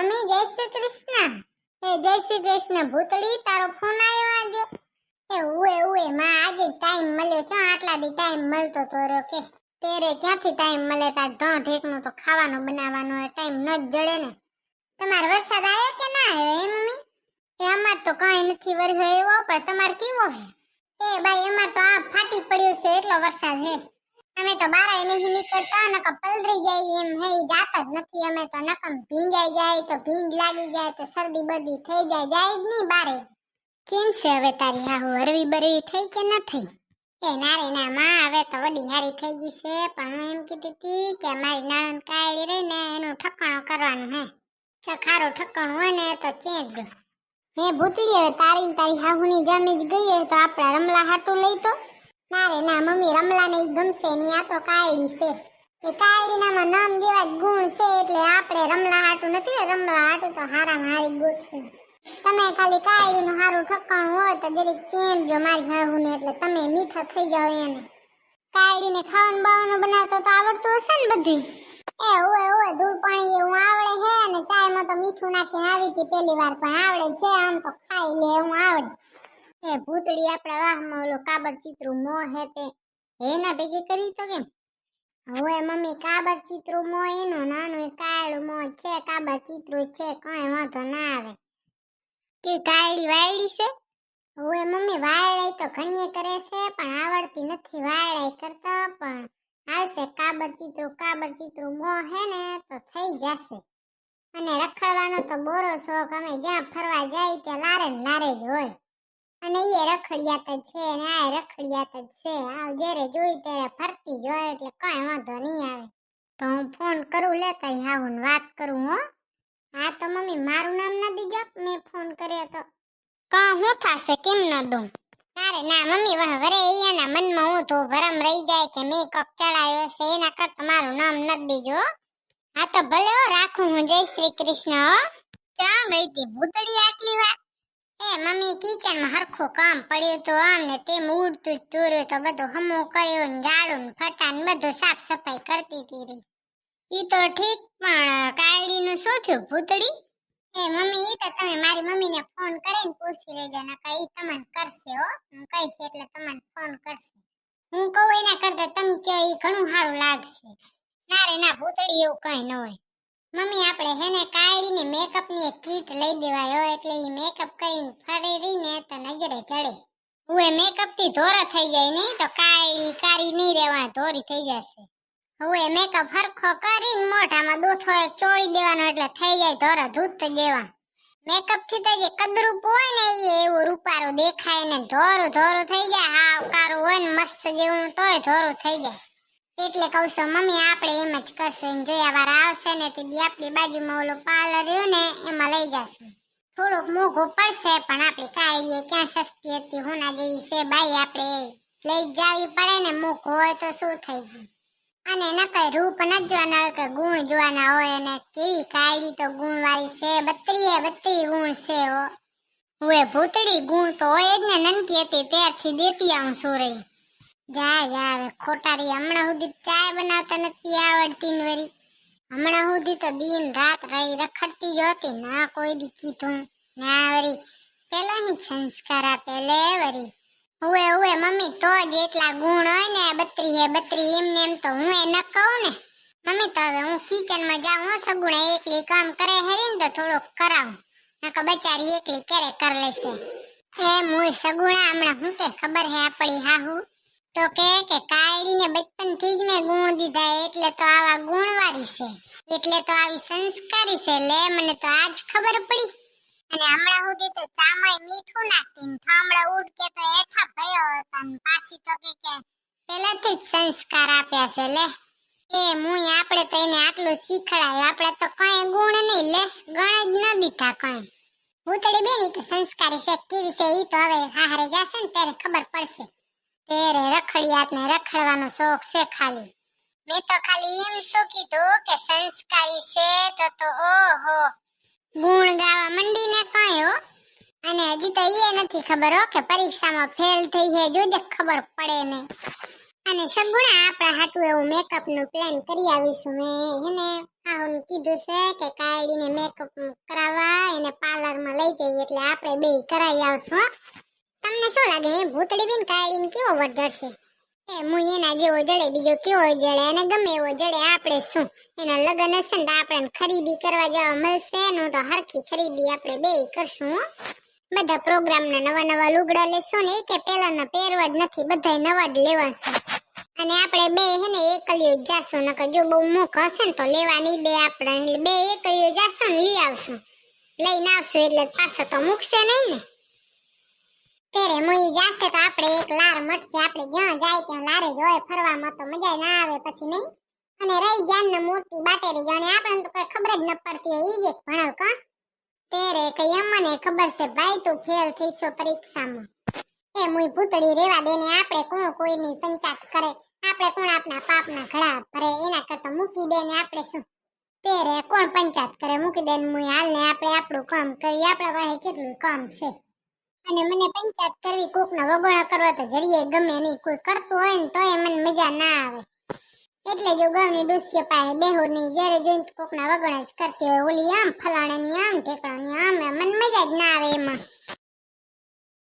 Mummy જય શ્રી કૃષ્ણ. જય શ્રી કૃષ્ણ ભૂતળી, તારો ફોન આવ્યો આજે? ઉએ માં આજે ટાઈમ મળ્યો છે, આટલા દી ટાઈમ મળતો તો રહ્યો કે તેરે ક્યાંથી ટાઈમ મળે? તાર ઢોંઢ એકનું તો ખાવાનું બનાવવાનો ટાઈમ ન જ જડે ને. તમારે વરસાદ આવ્યો કે ના આવ્યો એ મમ્મી? અમાર તો કઈ નથી વર્યો એવો, પણ તમાર કેવો હે? ભાઈ અમાર તો આ ફાટી પડ્યું છે એટલો વરસાદ હે. અમે તો બારે નહીં નીકળતા, નક પલરી જાય એમ હે, જાત જ નથી અમે તો. નકમ ભીંજાઈ જાય તો ભીંગ લાગી જાય તો શરદી બરદી થઈ જાય જ નહીં બારે. કેમ છે હવે તારી હાહુ, હરવી બરવી થઈ કે ન થઈ? નારે ના માં, હવે તો વડી હારી થઈ ગઈ છે, પણ હું એમ કીધી હતી કે મારી નણંદ કાયડી રહી ને એનું ઠકાણું કરવાનું હે. ખારું ઠકાણું હોય ને તો ચેંજજો. હે ભૂતળી, હવે તારી હાહુની જમી જ ગઈ હોય તો આપણે રમલા હાટું લઈ તો? નારે ના મમ્મી, રમલા ને ગમશે નહીં, આ તો કાયડી છે. એ કાયડી નામાં નામ જેવા જ ગુણ છે, એટલે આપણે રમલા હાટું નથી, રમલા હાટું તો હારામાં હારી ગોતશું. તમે ખાલી કાયડી નું હારું ઠકાણું હોય તો જરીક ચેમજો મારી હાહુને, એટલે તમે મીઠા થઈ જાવ એને. કાયડી ને ખાવાનું બાવાનું બનાવતા તો આવડતું હશે ને બધી? ઓય ધૂળ પાણી એવું આવડે હે, અને ચાયમાં તો મીઠું નાખીને આવી હતી પેલી વાર, પણ આવડે છે આમ તો ખાઈ લે એવું આવડે. ભૂતળી, આપણા વાહમાં ઓલો કાબર ચિત્રું મો હે તે એના ભેગી કરી તો કેમ? હવે મમ્મી કાબર ચિત્રું મો એનું નાનું કાયડું મો છે, કાબર ચિત્રું છે, કઈ વાંધો ના આવે. કે કાયડી વાયડી છે? હવે મમ્મી વાયડાઈ તો ઘણીએ કરે છે, પણ આવડતી નથી વાયડાઈ કરતા, પણ આવશે. કાબર ચિત્રું મો હે ને તો થઈ જશે. અને રખડવાનો તો બોરો શોખ, અમે જ્યાં ફરવા જાય ત્યાં લારે ને લારે જ હોય. અને એ રખડિયાત જ છે ને આ રખડિયાત જ છે, આવ જ્યારે જોઈ ત્યારે ફરતી જ હોય, એટલે કઈ વાંધો નહીં આવે. તો હું ફોન કરું લેતા હાહુને વાત કરું હો. હા તો મમ્મી મારું નામ ન દીજો, મેં ફોન કર્યો તો હું થાશે કેમ ન દઉં? અરે ના મમ્મી, વરે એના મનમાં હું તો ભરમ રહી જાય કે મેં કપ ચડાવ્યો છે, એના કરતા મારું નામ ન દીજો. હા તો ભલે રાખું હું. જય શ્રી કૃષ્ણ હો. ક્યાં ગઈ તી ભૂતળી આટલી વાર? મમ્મી કિચનમાં હરખું કામ પડ્યું તો આમ ને તેમ ઉડતું જ તુર્યું તો બધું હમું કર્યું ને ઝાડું ને ફટાન બધું સાફ સફાઈ કરતી હતી રી. ઈ તો ઠીક, પણ કાયડીનું શું થયું ભૂતળી? મમ્મી ઈ તો તમે મારી મમ્મીને ફોન કરીને પૂછી લેજો, નકર ઈ તમને કરશે હો. હું કહીશ એટલે તમને ફોન કરશે. હું કહું એના કરતા તમે કહો ઈ ઘણું સારું લાગશે. ના રે ના ભૂતળી, એવું કઈ ન હોય. મમ્મી આપણે હેને કાયડીને મેકઅપની એક કીટ લઈ દેવાય હો, એટલે ઈ મેકઅપ કરીને ફરી રહીને તો નજરે ચડે. હવે મેકઅપ થી ધોરા થઈ જાય નહીં તો કાયડી કારી નહીં રહેવા, ધોરી થઈ જશે. હવે મેકઅપ હરખો કરીને મોઢામાં દોથો એક ચોળી દેવાનો, એટલે થઈ જાય ધોરા ધૂત દેવા. મેકઅપ થી તો જે કદરૂપ હોય ને એ એવું રૂપારું દેખાય ને ધોરું થઈ જાય, હાવ કારું હોય ને મસ્ત જેવું તોય ધોરું થઈ જાય. એટલે કહું છું મમ્મી, આપણે એમ જ કરશું. જોયા વાર આવશે ને તે આપણી બાજુમાં ઓલો પાર્લર રહ્યું ને એમાં લઈ જશું. થોડુંક મોઘું પડશે, પણ આપણી કાયડી ક્યાં સસ્તી હતી, હોના જેવી છે બાઈ, આપણે લઈ જાવી પડે ને. મોઘું હોય તો શું થઈ ગયું? અને ન કઈ રૂપ ન જોવાના હોય કે ગુણ જોવાના હોય, અને કેવી કાયડી તો ગુણ વાળી છે, 32 ગુણ છે હો. હવે ભૂતળી ગુણ તો હોય જ ને, નનકી હતી ત્યારથી દેતી આવું છું રહી. જા હવે ખોટારી, હમણાં સુધી ચાય બનાવતા નથી આવડતી ને વરી. હમણાં સુધી તો દિન રાત રહી રખડતી જ હતી, ના કોઈ દી કીધું ના વરી. પેલા જ સંસ્કાર આપે લે વરી. હવે મમ્મી તો જ એટલા ગુણ હોય ને 32 એમને એમ તો હું ન કહું ને મમ્મી. તો હવે હું કિચનમાં જાઉં હો, સગુણા એકલી કામ કરે હેરીને તો થોડોક કરાવું, નકર બચારી એકલી ક્યારે કર લેશે. હું સગુણા હમણાં હું કે ખબર હે આપણી હાહુ તો કે કાયડીને બચપનથી જ મેં ગુણ દીધા, એટલે તો આવા ગુણવાળી છે, એટલે તો આવી સંસ્કારી છે. લે મને તો આજ ખબર પડી. અને હમણાં સુધી તો ચામાય મીઠું નાખતી ને ઠામડા ઉડકે તો એઠા ભયો હતા, ને પાછી તો કે પહેલેથી જ સંસ્કાર આપ્યા છે. લે મુય આપણે તો એને આટલું શીખડાયું, આપણે તો કઈ ગુણ નહીં લે, ગણ જ ન દીધા કઈ. ભૂતળી બેની તો સંસ્કારી છે કેવી છે ઈ તો હવે હારે જશે ને ત્યારે ખબર પડશે. તેરે રખડિયાત ને રખડવાનો શોખ છે ખાલી. મેં તો ખાલી એમ શું કીધું કે સંસ્કારી છે તો ઓહો ગુણ ગાવા મંડી ને કઈ હો. અને હજી તો એ નથી ખબર હો કે પરીક્ષામાં ફેલ થઈ છે, જોજે ખબર પડે ને. અને સગુણા આપણા હાટું એવું મેકઅપ નું પ્લાન કરી આવીશું. મેં હેને હાહુને કીધું છે કે કાયડીને મેકઅપ મેકઅપ કરાવવા એને પાર્લરમાં લઈ જઈએ એટલે આપણે બે કરાઈ આવશું હો. તમને શું લાગે એ ભૂતળી બેન કાળીને કેવો વટ જડશે? એ હું એના જેવો જડે બીજો કેવો જડે અને ગમે એવો જડે આપણે શું એના લગન હશે ને તો આપણે ખરીદી કરવા જવા મળશે એનું તો હરખી ખરીદી આપણે બે કરશું હો. બધા પ્રોગ્રામના નવા નવા લુગડા લેશું ને કે પેલાના પહેરવા જ નથી બધાય નવા જ લેવા છે. અને આપણે બે હે ને એકલીઓ જાશું નકર જો બહુ મોખ હશે ને તો લેવા નહીં દે આપણે એટલે બે એકલીઓ જાશું ને લઈ આવશું લઈને આવશું એટલે પાછા તો મૂકશે નહીં ને. ત્યારે મુઈ જાશે તો આપણે એક લાર મટશે આપણે જ્યાં જાય ત્યાં લારે જ હોય ફરવામાં તો મજા ના આવે પછી નહીં. અને રહી જ્ઞાનના મૂર્તિ બાટેરી જાણે આપણને તો કઈ ખબર જ ન પડતી હોય ઈ જ એક ભણાવ કા. તેરે કઈ અમને ખબર છે ભાઈ તું ફેલ થઈશો પરીક્ષામાં. એ મુઈ ભૂતળી રેવા દેને આપણે કોણ કોઈની પંચાયત કરે આપણે કોણ આપના પાપના ઘડા ભરે એના કરતા મૂકી દે ને આપણે શું. તેરે કોણ પંચાયત કરે મૂકી દે ને મુઈ હાલ ને આપણે આપણું કામ કરીએ આપણા પાસે કેટલું કામ છે. અને મને પંચાયત કરવી કોકના વગોણા કરવા તો જડીએ ગમે નહીં કોઈ કરતું હોય ને તોય મને મજા ના આવે. એટલે જો ગવની ડોસીએ પાસે બેહુર નહીં જ્યારે જોઈને કોકના વગોણા જ કરતી હોય ઓલી આમ ફલાણાની આમ ઠેકડાની આમ મને મજા જ ના આવે એમાં.